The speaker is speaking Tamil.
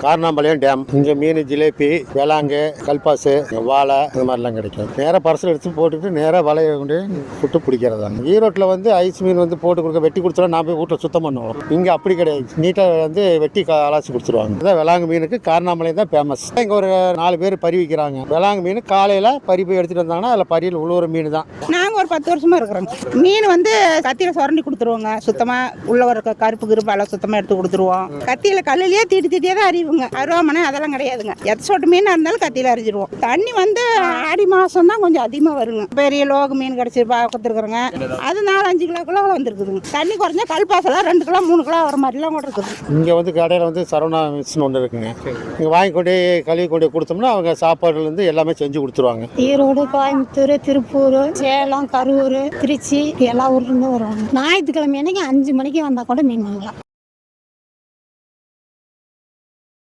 காரணாம்பாளையம் டேம். இங்கே மீன், ஜிலேபி, வேளாங்கு, கல்பாசு, வாழை இந்த மாதிரிலாம் கிடைக்கும். நேராக பர்சல் எடுத்து போட்டுட்டு நேராக வலையை கொண்டு விட்டு பிடிக்கிறதாங்க. ஈரோட்டில் வந்து ஐஸ் மீன் வந்து போட்டு கொடுக்க வெட்டி கொடுத்துருவோம். நான் போய் வீட்டில் சுத்தம் பண்ணுவோம். இங்கே அப்படி கிடையாது. நீட்டாக வந்து வெட்டி அலாசி கொடுத்துருவாங்க. அதான் வேளாங்கு மீனுக்கு காரணாம்பாளையம் தான் ஃபேமஸ். இங்கே ஒரு 4 பேர் பறி விற்கிறாங்க. வேளாங்கு மீன் காலையில் பறி போய் எடுத்துகிட்டு வந்தாங்கன்னா அதில் பறியில் உழுவுற மீன் தான். நாங்கள் ஒரு 10 வருஷமாக இருக்கிறோம். மீன் வந்து கத்தியில் சுரண்டி கொடுத்துருவோங்க. சுத்தமாக உள்ள ஒரு கருப்பு எல்லாம் சுத்தமாக எடுத்து கொடுத்துருவோம். கத்தியில் கல்லுலேயே தீட்டியே தான் அறிவுங்க. அருவாமனை அதெல்லாம் கிடையாதுங்க. எத்தோட்டு மீனாக இருந்தாலும் கத்தியில் அரிஞ்சிடுவோம். தண்ணி வந்து ஆடி மாதம் தான் கொஞ்சம் அதிகமாக வருங்க. பெரிய லோகு மீன் கிடச்சி கொடுத்துருக்குறோங்க. அது 4-5 கிலோக்குள்ள வந்துருக்குதுங்க. தண்ணி குறைஞ்சா கல்பாசெல்லாம் 2 கிலோ 3 கிலோ வர மாதிரிலாம் கூட இருக்குது. இங்கே வந்து கடையில் வந்து சரவணா மிக்ஸ்னு ஒன்று இருக்குங்க. இங்கே வாங்கி கொண்டு கழுவி கொண்டு கொடுத்தோம்னா அவங்க சாப்பாடுலேருந்து எல்லாமே செஞ்சு கொடுத்துருவாங்க. ஈரோடு, கோயம்புத்தூர், திருப்பூர், சேலம், கரூர், திருச்சி எல்லா ஊர்லேருந்து வருவாங்க. ஞாயிற்றுக்கிழமை அன்னைக்கு 5 மணிக்கு வந்தால் கூட மீன் வாங்கலாம்.